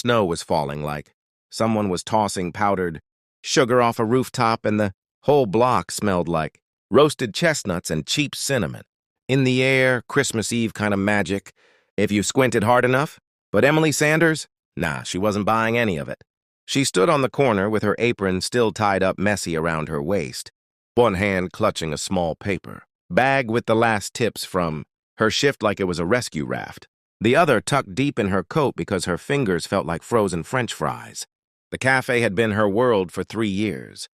snow was falling like someone was tossing powdered sugar off a rooftop, and the whole block smelled like roasted chestnuts and cheap cinnamon. In the air, Christmas Eve kind of magic, if you squinted hard enough. But Emily Sanders? Nah, she wasn't buying any of it. She stood on the corner with her apron still tied up messy around her waist, one hand clutching a small paper bag with the last tips from her shift like it was a rescue raft, the other tucked deep in her coat because her fingers felt like frozen French fries. The cafe had been her world for 3 years.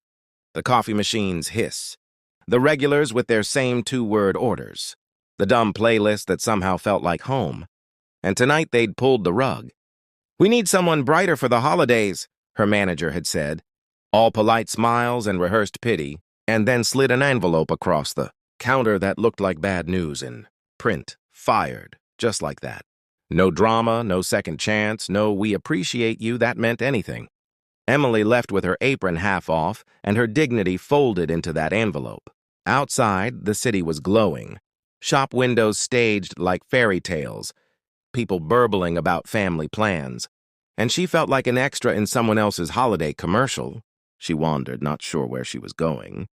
The coffee machines hiss, the regulars with their same 2-word orders, the dumb playlist that somehow felt like home. And tonight they'd pulled the rug. "We need someone brighter for the holidays," her manager had said, all polite smiles and rehearsed pity, and then slid an envelope across the counter that looked like bad news in print. Fired, just like that. No drama, no second chance, no "we appreciate you" that meant anything. Emily left with her apron half off and her dignity folded into that envelope. Outside, the city was glowing. Shop windows staged like fairy tales, people burbling about family plans. And she felt like an extra in someone else's holiday commercial. She wandered, not sure where she was going,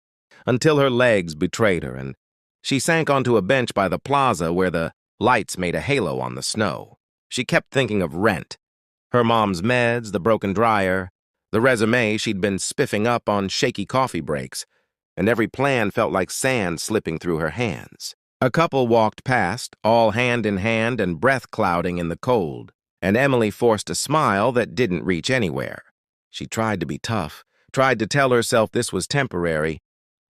until her legs betrayed her and she sank onto a bench by the plaza where the lights made a halo on the snow. She kept thinking of rent, her mom's meds, the broken dryer, the resume she'd been spiffing up on shaky coffee breaks, and every plan felt like sand slipping through her hands. A couple walked past, all hand in hand and breath clouding in the cold, and Emily forced a smile that didn't reach anywhere. She tried to be tough, tried to tell herself this was temporary,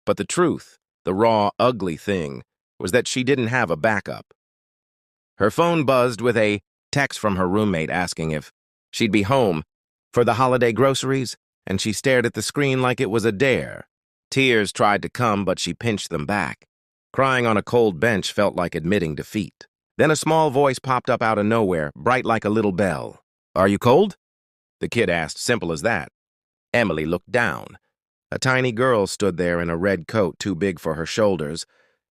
but the truth, the raw, ugly thing, was that she didn't have a backup. Her phone buzzed with a text from her roommate asking if she'd be home for the holiday groceries, and she stared at the screen like it was a dare. Tears tried to come, but she pinched them back. Crying on a cold bench felt like admitting defeat. Then a small voice popped up out of nowhere, bright like a little bell. "Are you cold?" the kid asked, simple as that. Emily looked down. A tiny girl stood there in a red coat too big for her shoulders,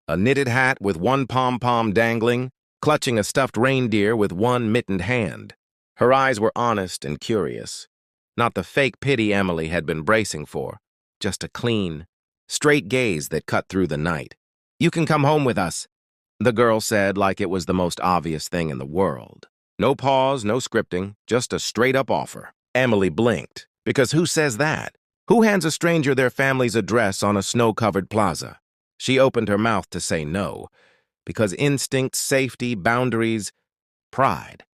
a knitted hat with one pom-pom dangling, clutching a stuffed reindeer with one mittened hand. Her eyes were honest and curious. Not the fake pity Emily had been bracing for, just a clean, straight gaze that cut through the night. "You can come home with us," the girl said like it was the most obvious thing in the world. No pause, no scripting, just a straight-up offer. Emily blinked, because who says that? Who hands a stranger their family's address on a snow-covered plaza? She opened her mouth to say no, because instinct, safety, boundaries, pride.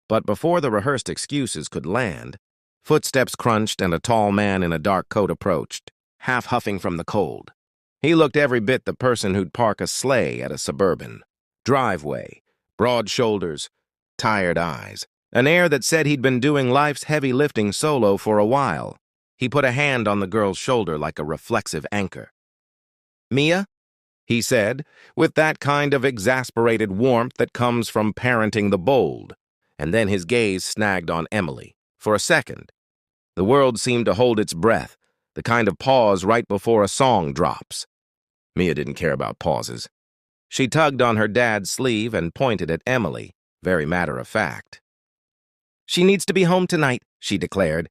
But before the rehearsed excuses could land, footsteps crunched and a tall man in a dark coat approached, half huffing from the cold. He looked every bit the person who'd park a sleigh at a suburban driveway, broad shoulders, tired eyes, an air that said he'd been doing life's heavy lifting solo for a while. He put a hand on the girl's shoulder like a reflexive anchor. "Mia?" he said, with that kind of exasperated warmth that comes from parenting the bold. And then his gaze snagged on Emily. For a second, the world seemed to hold its breath, the kind of pause right before a song drops. Mia didn't care about pauses. She tugged on her dad's sleeve and pointed at Emily, very matter-of-fact. "She needs to be home tonight," she declared.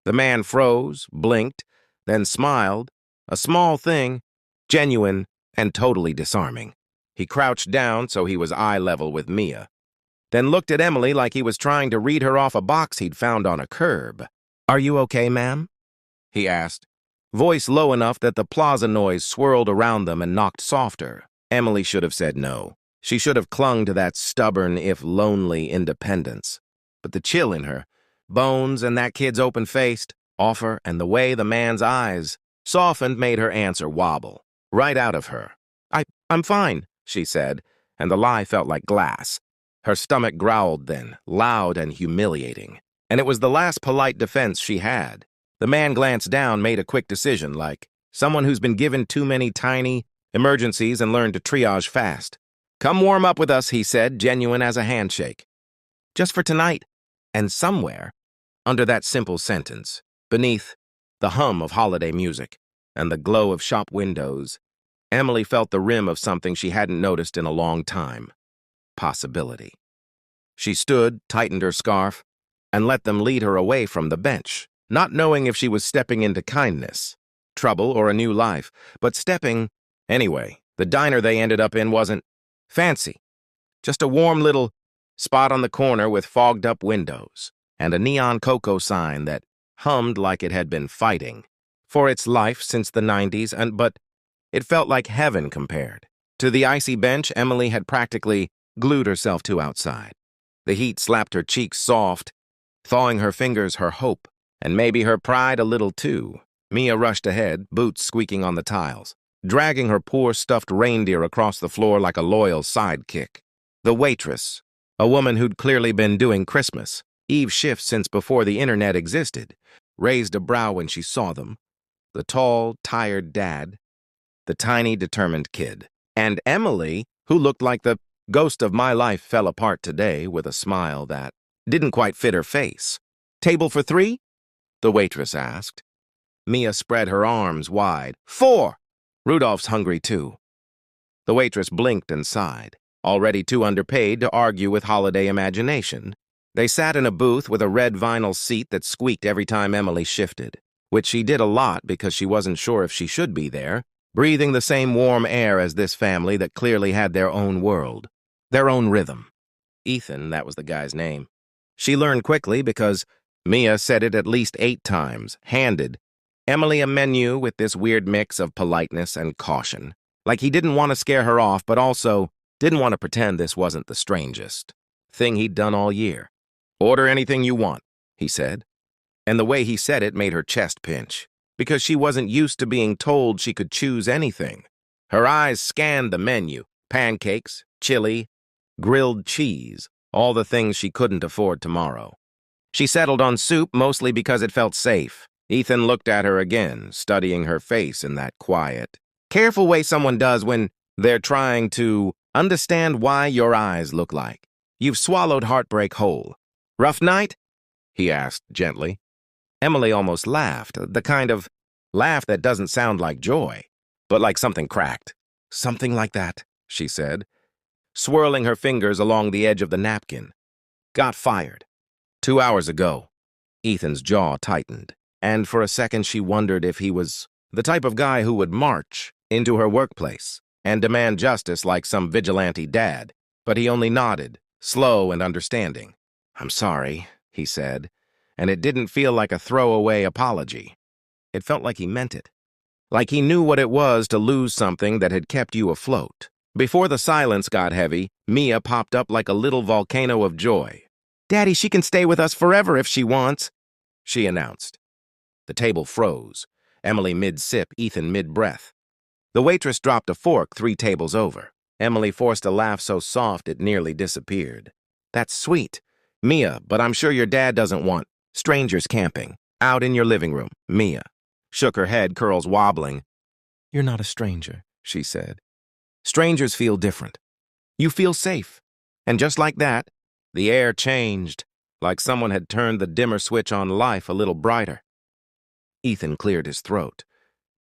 The man froze, blinked, then smiled, a small thing, genuine and totally disarming. He crouched down so he was eye level with Mia, then looked at Emily like he was trying to read her off a box he'd found on a curb. "Are you okay, ma'am?" he asked, voice low enough that the plaza noise swirled around them and knocked softer. Emily should have said no. She should have clung to that stubborn, if lonely, independence. But the chill in her, bones and that kid's open-faced offer and the way the man's eyes softened made her answer wobble, right out of her. I'm fine," she said, and the lie felt like glass. Her stomach growled then, loud and humiliating. And it was the last polite defense she had. The man glanced down, made a quick decision, like someone who's been given too many tiny emergencies and learned to triage fast. "Come warm up with us," he said, genuine as a handshake. "Just for tonight." And somewhere, under that simple sentence, beneath the hum of holiday music and the glow of shop windows, Emily felt the rim of something she hadn't noticed in a long time. Possibility. She stood, tightened her scarf, and let them lead her away from the bench, not knowing if she was stepping into kindness, trouble, or a new life, but stepping anyway. The diner they ended up in wasn't fancy, just a warm little spot on the corner with fogged-up windows and a neon cocoa sign that hummed like it had been fighting for its life since the 90s, but it felt like heaven compared to the icy bench Emily had practically glued herself to outside. The heat slapped her cheeks soft, thawing her fingers her hope, and maybe her pride a little too. Mia rushed ahead, boots squeaking on the tiles, dragging her poor stuffed reindeer across the floor like a loyal sidekick. The waitress, a woman who'd clearly been doing Christmas Eve shifts since before the internet existed, raised a brow when she saw them. The tall, tired dad, the tiny, determined kid, and Emily, who looked like the ghost of my life, fell apart today with a smile that didn't quite fit her face. "Table for 3?" the waitress asked. Mia spread her arms wide. "4! Rudolph's hungry too." The waitress blinked and sighed, already too underpaid to argue with holiday imagination. They sat in a booth with a red vinyl seat that squeaked every time Emily shifted, which she did a lot because she wasn't sure if she should be there, breathing the same warm air as this family that clearly had their own world, their own rhythm. Ethan, that was the guy's name. She learned quickly because Mia said it at least 8 times, handed Emily a menu with this weird mix of politeness and caution, like he didn't want to scare her off but also didn't want to pretend this wasn't the strangest thing he'd done all year. "Order anything you want," he said. And the way he said it made her chest pinch, because she wasn't used to being told she could choose anything. Her eyes scanned the menu: pancakes, chili, grilled cheese, all the things she couldn't afford tomorrow. She settled on soup mostly because it felt safe. Ethan looked at her again, studying her face in that quiet, careful way someone does when they're trying to understand why your eyes look like you've swallowed heartbreak whole. "Rough night?" he asked gently. Emily almost laughed, the kind of laugh that doesn't sound like joy, but like something cracked. "Something like that," she said, swirling her fingers along the edge of the napkin. "Got fired 2 hours ago." Ethan's jaw tightened, and for a second she wondered if he was the type of guy who would march into her workplace and demand justice like some vigilante dad, but he only nodded, slow and understanding. "I'm sorry," he said, and it didn't feel like a throwaway apology. It felt like he meant it, like he knew what it was to lose something that had kept you afloat. Before the silence got heavy, Mia popped up like a little volcano of joy. "Daddy, she can stay with us forever if she wants," she announced. The table froze, Emily mid-sip, Ethan mid-breath. The waitress dropped a fork 3 tables over. Emily forced a laugh so soft it nearly disappeared. "That's sweet, Mia, but I'm sure your dad doesn't want strangers camping out in your living room." Mia shook her head, curls wobbling. "You're not a stranger," she said. "Strangers feel different. You feel safe." And just like that, the air changed, like someone had turned the dimmer switch on life a little brighter. Ethan cleared his throat,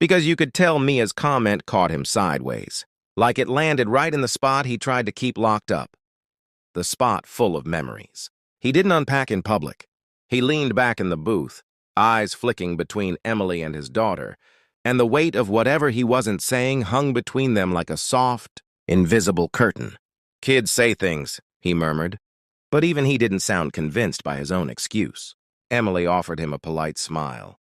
because you could tell Mia's comment caught him sideways, like it landed right in the spot he tried to keep locked up. The spot full of memories. He didn't unpack in public. He leaned back in the booth, eyes flicking between Emily and his daughter, and the weight of whatever he wasn't saying hung between them like a soft, invisible curtain. "Kids say things," he murmured, but even he didn't sound convinced by his own excuse. Emily offered him a polite smile,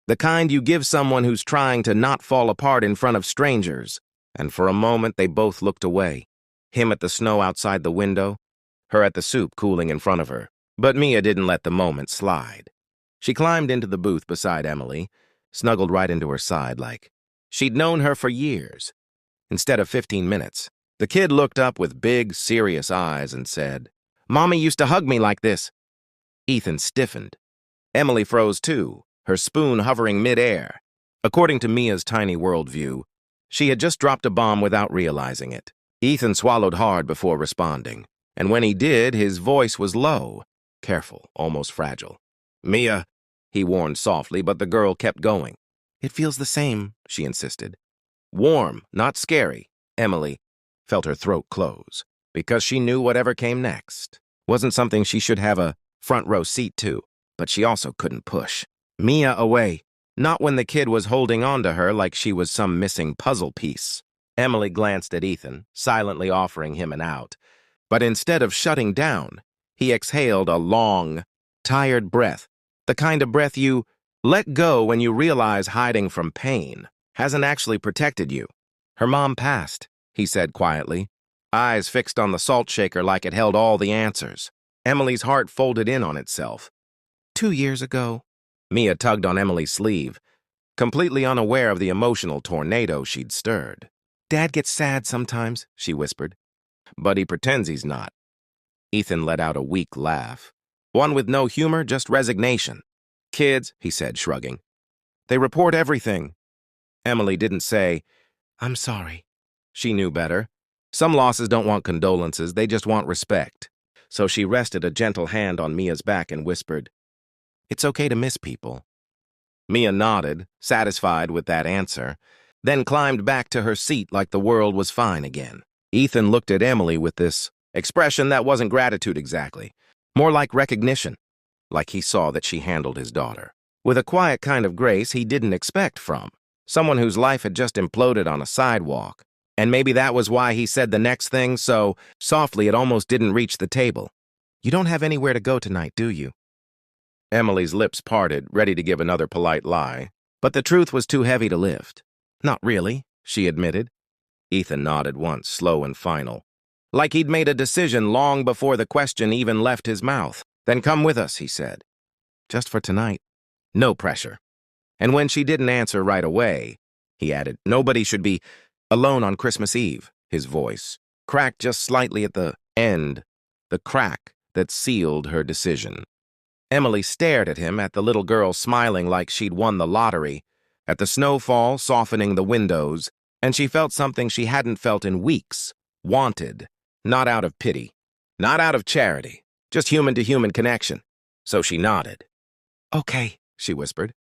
the kind you give someone who's trying to not fall apart in front of strangers, and for a moment they both looked away, him at the snow outside the window, her at the soup cooling in front of her. But Mia didn't let the moment slide. She climbed into the booth beside Emily, snuggled right into her side like she'd known her for years. Instead of 15 minutes, the kid looked up with big, serious eyes and said, "Mommy used to hug me like this." Ethan stiffened. Emily froze too, her spoon hovering mid-air. According to Mia's tiny worldview, she had just dropped a bomb without realizing it. Ethan swallowed hard before responding, and when he did, his voice was low, careful, almost fragile. "Mia," he warned softly, but the girl kept going. "It feels the same," she insisted. Warm, not scary. Emily felt her throat close, because she knew whatever came next wasn't something she should have a Front row seat, too. But she also couldn't push Mia away. Not when the kid was holding on to her like she was some missing puzzle piece. Emily glanced at Ethan, silently offering him an out. But instead of shutting down, he exhaled a long, tired breath. The kind of breath you let go when you realize hiding from pain hasn't actually protected you. Her mom passed, he said quietly, eyes fixed on the salt shaker like it held all the answers. Emily's heart folded in on itself. 2 years ago. Mia tugged on Emily's sleeve, completely unaware of the emotional tornado she'd stirred. Dad gets sad sometimes, she whispered. But he pretends he's not. Ethan let out a weak laugh. One with no humor, just resignation. Kids, he said, shrugging. They report everything. Emily didn't say, I'm sorry. She knew better. Some losses don't want condolences, they just want respect. So she rested a gentle hand on Mia's back and whispered, It's okay to miss people. Mia nodded, satisfied with that answer, then climbed back to her seat like the world was fine again. Ethan looked at Emily with this expression that wasn't gratitude exactly, more like recognition, like he saw that she handled his daughter with a quiet kind of grace he didn't expect from someone whose life had just imploded on a sidewalk. And maybe that was why he said the next thing so softly it almost didn't reach the table. You don't have anywhere to go tonight, do you? Emily's lips parted, ready to give another polite lie, but the truth was too heavy to lift. Not really, she admitted. Ethan nodded once, slow and final, like he'd made a decision long before the question even left his mouth. Then come with us, he said. Just for tonight. No pressure. And when she didn't answer right away, he added, Nobody should be alone on Christmas Eve. His voice cracked just slightly at the end, the crack that sealed her decision. Emily stared at him, at the little girl smiling like she'd won the lottery, at the snowfall softening the windows, and she felt something she hadn't felt in weeks, wanted, not out of pity, not out of charity, just human-to-human connection. So she nodded. Okay, she whispered.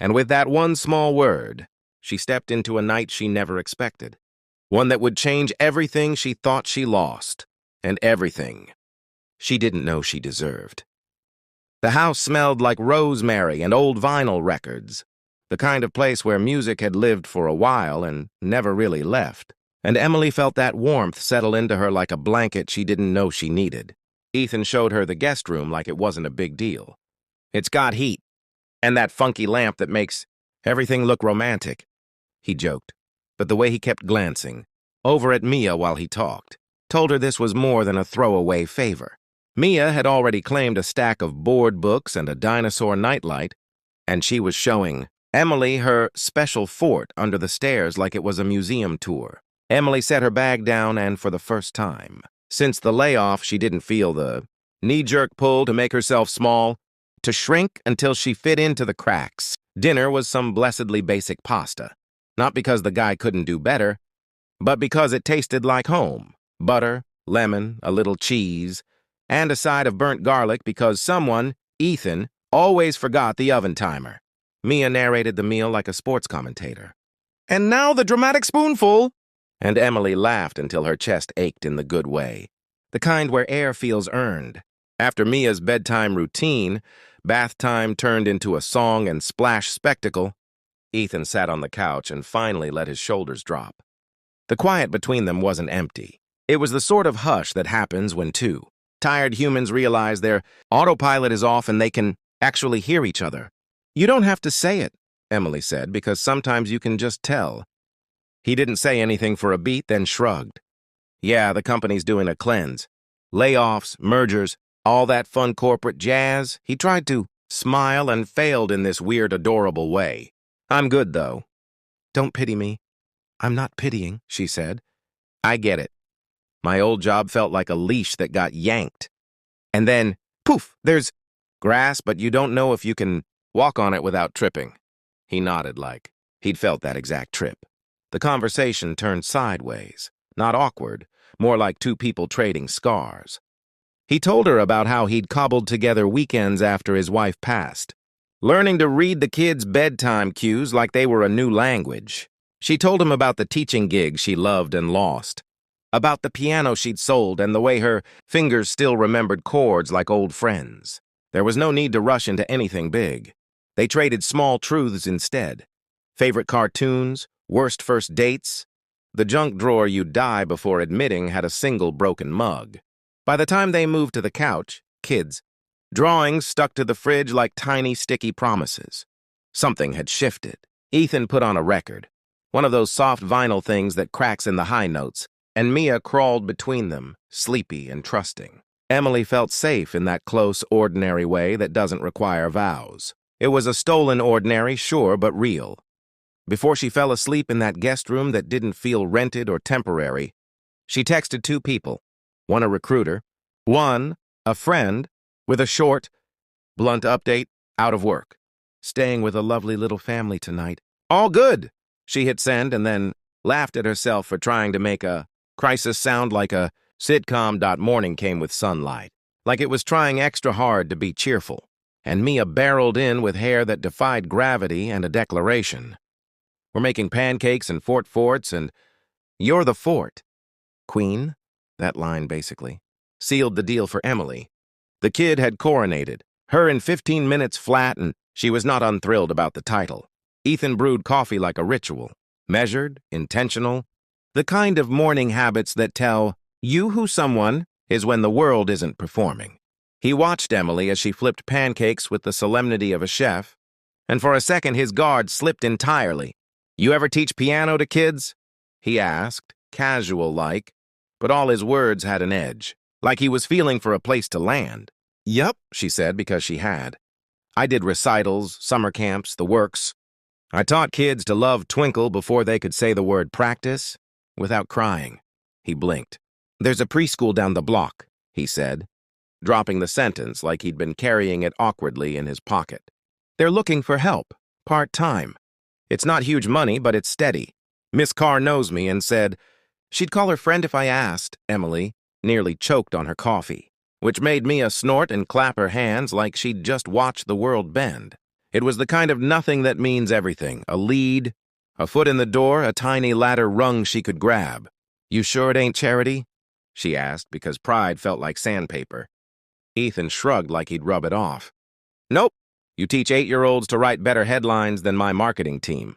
And with that one small word, she stepped into a night she never expected, one that would change everything she thought she lost, and everything she didn't know she deserved. The house smelled like rosemary and old vinyl records, the kind of place where music had lived for a while and never really left. And Emily felt that warmth settle into her like a blanket she didn't know she needed. Ethan showed her the guest room like it wasn't a big deal. It's got heat, and that funky lamp that makes everything look romantic, he joked. But the way he kept glancing, over at Mia while he talked, told her this was more than a throwaway favor. Mia had already claimed a stack of board books and a dinosaur nightlight, and she was showing Emily her special fort under the stairs like it was a museum tour. Emily set her bag down, and for the first time since the layoff, she didn't feel the knee-jerk pull to make herself small, to shrink until she fit into the cracks. Dinner was some blessedly basic pasta, not because the guy couldn't do better, but because it tasted like home. Butter, lemon, a little cheese, and a side of burnt garlic because someone, Ethan, always forgot the oven timer. Mia narrated the meal like a sports commentator. And now the dramatic spoonful! And Emily laughed until her chest ached in the good way, the kind where air feels earned. After Mia's bedtime routine, bath time turned into a song and splash spectacle. Ethan sat on the couch and finally let his shoulders drop. The quiet between them wasn't empty. It was the sort of hush that happens when two tired humans realize their autopilot is off and they can actually hear each other. You don't have to say it, Emily said, because sometimes you can just tell. He didn't say anything for a beat, then shrugged. Yeah, the company's doing a cleanse. Layoffs, mergers, all that fun corporate jazz. He tried to smile and failed in this weird, adorable way. I'm good, though. Don't pity me. I'm not pitying, she said. I get it. My old job felt like a leash that got yanked. And then, poof, there's grass, but you don't know if you can walk on it without tripping. He nodded like he'd felt that exact trip. The conversation turned sideways, not awkward, more like two people trading scars. He told her about how he'd cobbled together weekends after his wife passed, learning to read the kids' bedtime cues like they were a new language. She told him about the teaching gig she loved and lost, about the piano she'd sold and the way her fingers still remembered chords like old friends. There was no need to rush into anything big. They traded small truths instead. Favorite cartoons, worst first dates. The junk drawer you'd die before admitting had a single broken mug. By the time they moved to the couch, kids, drawings stuck to the fridge like tiny sticky promises. Something had shifted. Ethan put on a record, one of those soft vinyl things that cracks in the high notes, and Mia crawled between them, sleepy and trusting. Emily felt safe in that close, ordinary way that doesn't require vows. It was a stolen ordinary, sure, but real. Before she fell asleep in that guest room that didn't feel rented or temporary, she texted 2 people, one a recruiter, one a friend, with a short, blunt update, out of work. Staying with a lovely little family tonight. All good! She hit send and then laughed at herself for trying to make a crisis sound like a sitcom. Morning came with sunlight, like it was trying extra hard to be cheerful. And Mia barreled in with hair that defied gravity and a declaration. We're making pancakes and forts, and you're the fort. Queen, that line basically, sealed the deal for Emily. The kid had coronated, her in 15 minutes flat, and she was not unthrilled about the title. Ethan brewed coffee like a ritual, measured, intentional, the kind of morning habits that tell you who someone is when the world isn't performing. He watched Emily as she flipped pancakes with the solemnity of a chef, and for a second his guard slipped entirely. You ever teach piano to kids? He asked, casual-like, but all his words had an edge, like he was feeling for a place to land. Yup, she said because she had. I did recitals, summer camps, the works. I taught kids to love Twinkle before they could say the word practice without crying. He blinked. There's a preschool down the block, he said, dropping the sentence like he'd been carrying it awkwardly in his pocket. They're looking for help, part-time. It's not huge money, but it's steady. Miss Carr knows me and said she'd call her friend if I asked. Emily nearly choked on her coffee, which made Mia snort and clap her hands like she'd just watched the world bend. It was the kind of nothing that means everything, a lead, a foot in the door, a tiny ladder rung she could grab. You sure it ain't charity? She asked because pride felt like sandpaper. Ethan shrugged like he'd rub it off. Nope, you teach 8-year-olds to write better headlines than my marketing team.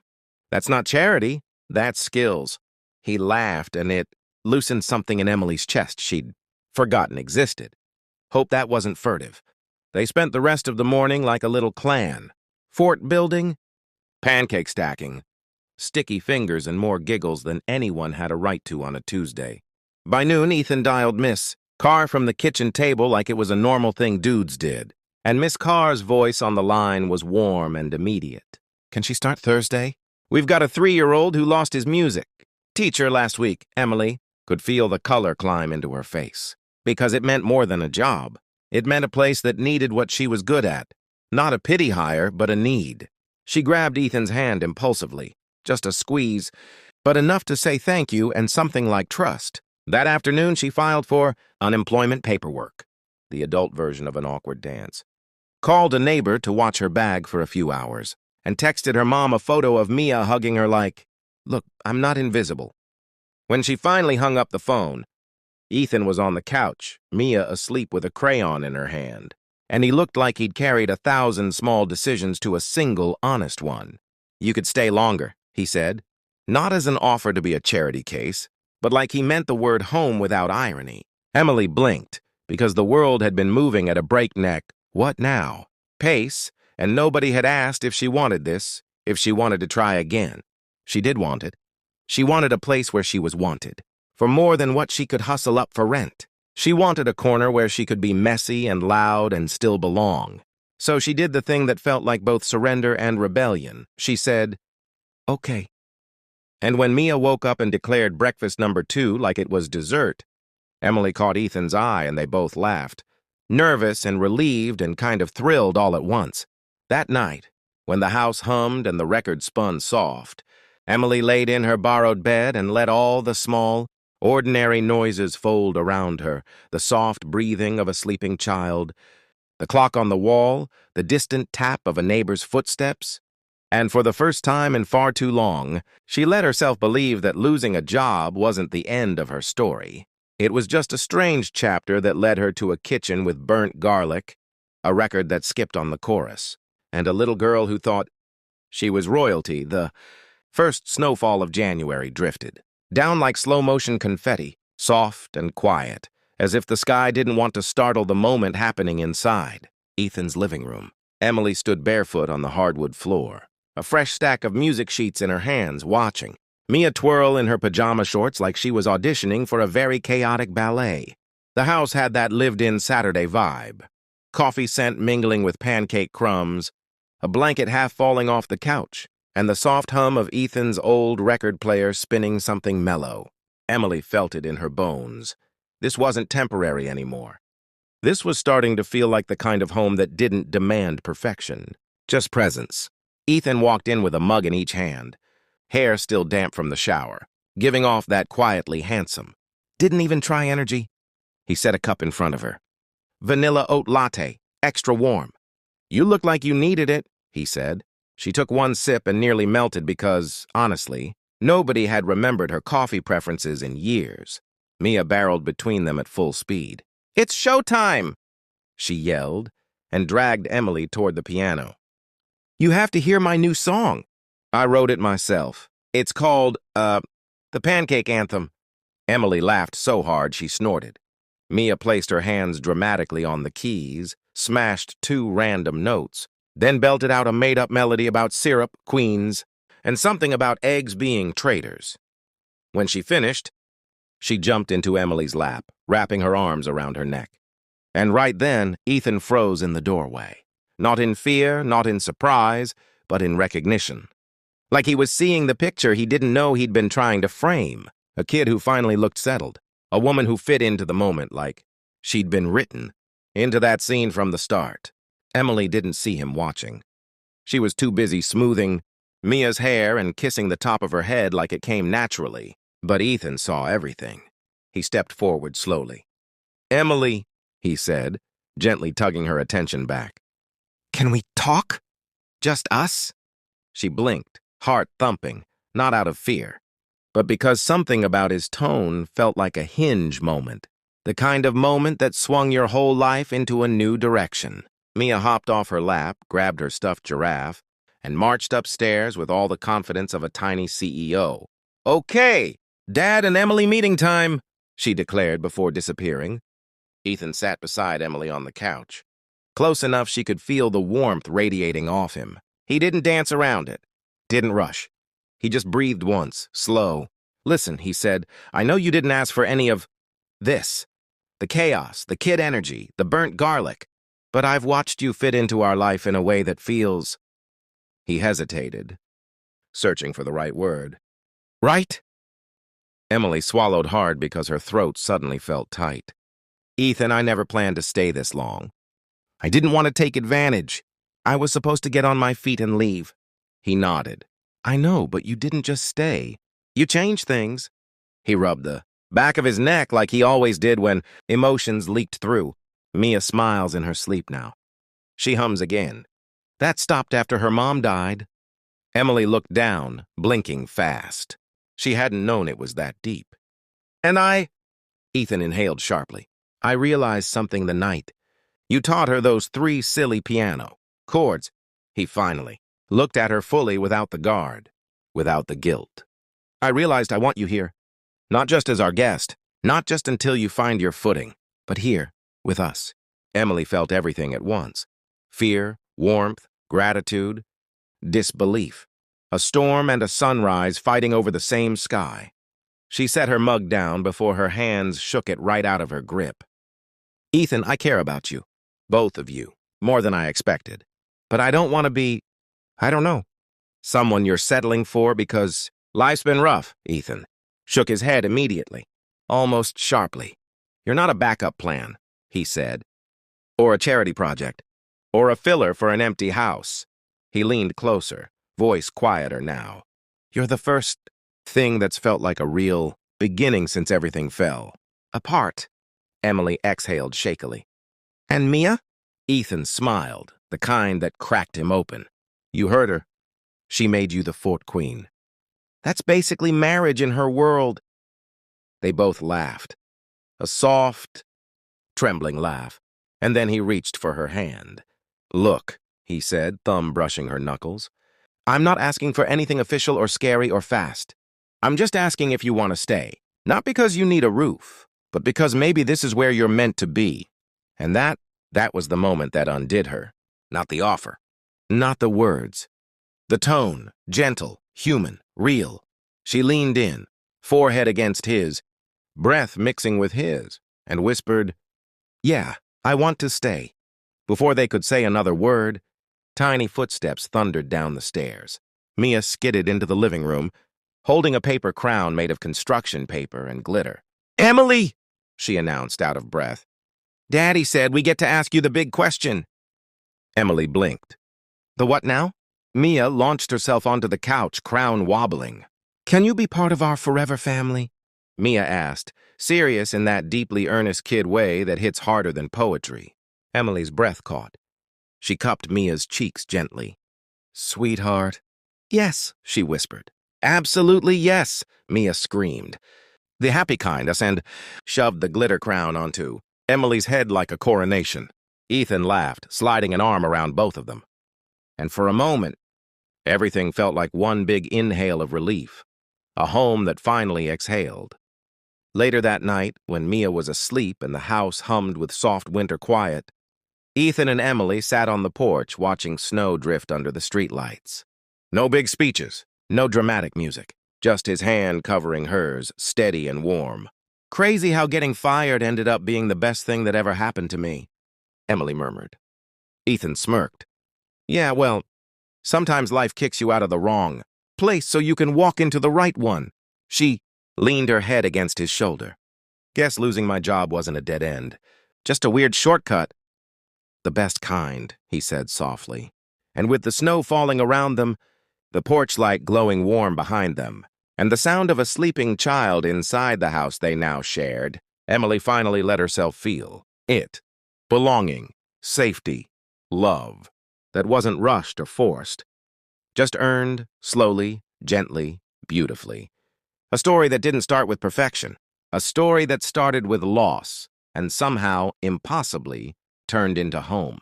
That's not charity, that's skills. He laughed and it loosened something in Emily's chest she'd forgotten existed. Hope that wasn't furtive. They spent the rest of the morning like a little clan. Fort building, pancake stacking, sticky fingers and more giggles than anyone had a right to on a Tuesday. By noon, Ethan dialed Miss Carr from the kitchen table like it was a normal thing dudes did, and Miss Carr's voice on the line was warm and immediate. Can she start Thursday? We've got a 3-year-old who lost his music teacher last week. Emily could feel the color climb into her face, because it meant more than a job. It meant a place that needed what she was good at. Not a pity hire, but a need. She grabbed Ethan's hand impulsively, just a squeeze, but enough to say thank you and something like trust. That afternoon, she filed for unemployment paperwork, the adult version of an awkward dance, called a neighbor to watch her bag for a few hours, and texted her mom a photo of Mia hugging her like, look, I'm not invisible. When she finally hung up the phone, Ethan was on the couch, Mia asleep with a crayon in her hand, and he looked like he'd carried 1,000 small decisions to a single honest one. You could stay longer, he said, not as an offer to be a charity case, but like he meant the word home without irony. Emily blinked, because the world had been moving at a breakneck, what now, pace, and nobody had asked if she wanted this, if she wanted to try again. She did want it. She wanted a place where she was wanted, for more than what she could hustle up for rent. She wanted a corner where she could be messy and loud and still belong. So she did the thing that felt like both surrender and rebellion. She said, okay. And when Mia woke up and declared breakfast number 2 like it was dessert, Emily caught Ethan's eye and they both laughed, nervous and relieved and kind of thrilled all at once. That night, when the house hummed and the record spun soft, Emily laid in her borrowed bed and let all the small, ordinary noises fold around her, the soft breathing of a sleeping child, the clock on the wall, the distant tap of a neighbor's footsteps. And for the first time in far too long, she let herself believe that losing a job wasn't the end of her story. It was just a strange chapter that led her to a kitchen with burnt garlic, a record that skipped on the chorus, and a little girl who thought she was royalty. The first snowfall of January drifted, down like slow-motion confetti, soft and quiet, as if the sky didn't want to startle the moment happening inside Ethan's living room. Emily stood barefoot on the hardwood floor, a fresh stack of music sheets in her hands, watching. Mia twirl in her pajama shorts like she was auditioning for a very chaotic ballet. The house had that lived-in Saturday vibe. Coffee scent mingling with pancake crumbs, a blanket half falling off the couch, and the soft hum of Ethan's old record player spinning something mellow. Emily felt it in her bones. This wasn't temporary anymore. This was starting to feel like the kind of home that didn't demand perfection, just presence. Ethan walked in with a mug in each hand, hair still damp from the shower, giving off that quietly handsome. Didn't even try energy. He set a cup in front of her. Vanilla oat latte, extra warm. You look like you needed it, he said. She took one sip and nearly melted because, honestly, nobody had remembered her coffee preferences in years. Mia barreled between them at full speed. "It's showtime!" she yelled, and dragged Emily toward the piano. "You have to hear my new song." "I wrote it myself. It's called, the Pancake Anthem." Emily laughed so hard she snorted. Mia placed her hands dramatically on the keys, smashed 2 random notes, then belted out a made-up melody about syrup, queens, and something about eggs being traitors. When she finished, she jumped into Emily's lap, wrapping her arms around her neck. And right then, Ethan froze in the doorway. Not in fear, not in surprise, but in recognition. Like he was seeing the picture he didn't know he'd been trying to frame. A kid who finally looked settled. A woman who fit into the moment like she'd been written into that scene from the start. Emily didn't see him watching. She was too busy smoothing Mia's hair and kissing the top of her head like it came naturally. But Ethan saw everything. He stepped forward slowly. "Emily," he said, gently tugging her attention back. "Can we talk? Just us?" She blinked, heart thumping, not out of fear, but because something about his tone felt like a hinge moment, the kind of moment that swung your whole life into a new direction. Mia hopped off her lap, grabbed her stuffed giraffe, and marched upstairs with all the confidence of a tiny CEO. "Okay, Dad and Emily meeting time," she declared before disappearing. Ethan sat beside Emily on the couch, close enough she could feel the warmth radiating off him. He didn't dance around it, didn't rush. He just breathed once, slow. "Listen," he said, "I know you didn't ask for any of this. The chaos, the kid energy, the burnt garlic. But I've watched you fit into our life in a way that feels—" He hesitated, searching for the right word. "Right?" Emily swallowed hard because her throat suddenly felt tight. "Ethan, I never planned to stay this long. I didn't want to take advantage. I was supposed to get on my feet and leave." He nodded. "I know, but you didn't just stay. You changed things." He rubbed the back of his neck like he always did when emotions leaked through. Mia smiles in her sleep now. She hums again. "That stopped after her mom died." Emily looked down, blinking fast. She hadn't known it was that deep. "And Ethan inhaled sharply. "I realized something the night. You taught her those 3 silly piano chords." He finally looked at her fully without the guard, without the guilt. "I realized I want you here. Not just as our guest, not just until you find your footing, but here, with us." Emily felt everything at once. Fear, warmth, gratitude, disbelief. A storm and a sunrise fighting over the same sky. She set her mug down before her hands shook it right out of her grip. "Ethan, I care about you. Both of you. More than I expected. But I don't want to be, I don't know, someone you're settling for because life's been rough." Ethan shook his head immediately, almost sharply. "You're not a backup plan," he said, "or a charity project, or a filler for an empty house." He leaned closer, voice quieter now. "You're the first thing that's felt like a real beginning since everything fell apart." Emily exhaled shakily. "And Mia?" Ethan smiled, the kind that cracked him open. "You heard her. She made you the Fort Queen. That's basically marriage in her world." They both laughed. A soft, trembling laugh. and then he reached for her hand. "Look," he said, thumb brushing her knuckles. "I'm not asking for anything official or scary or fast. I'm just asking if you want to stay. Not because you need a roof, but because maybe this is where you're meant to be." And that was the moment that undid her. Not the offer. Not the words. The tone, gentle, human, real. She leaned in, forehead against his, breath mixing with his, and whispered, "Yeah, I want to stay." Before they could say another word, tiny footsteps thundered down the stairs. Mia skidded into the living room, holding a paper crown made of construction paper and glitter. "Emily!" she announced out of breath. "Daddy said we get to ask you the big question." Emily blinked. "The what now?" Mia launched herself onto the couch, crown wobbling. "Can you be part of our forever family?" Mia asked, serious in that deeply earnest kid way that hits harder than poetry. Emily's breath caught. She cupped Mia's cheeks gently. "Sweetheart." "Yes," she whispered. "Absolutely yes," Mia screamed. "The happy kind, us," and shoved the glitter crown onto Emily's head like a coronation. Ethan laughed, sliding an arm around both of them. And for a moment, everything felt like one big inhale of relief, a home that finally exhaled. Later that night, when Mia was asleep and the house hummed with soft winter quiet, Ethan and Emily sat on the porch watching snow drift under the streetlights. No big speeches, no dramatic music, just his hand covering hers, steady and warm. "Crazy how getting fired ended up being the best thing that ever happened to me," Emily murmured. Ethan smirked. "Yeah, well, sometimes life kicks you out of the wrong place so you can walk into the right one." She leaned her head against his shoulder. "Guess losing my job wasn't a dead end. Just a weird shortcut." "The best kind," he said softly. And with the snow falling around them, the porch light glowing warm behind them, and the sound of a sleeping child inside the house they now shared, Emily finally let herself feel it. Belonging, safety, love. That wasn't rushed or forced. Just earned, slowly, gently, beautifully. A story that didn't start with perfection. A story that started with loss, and somehow, impossibly, turned into home.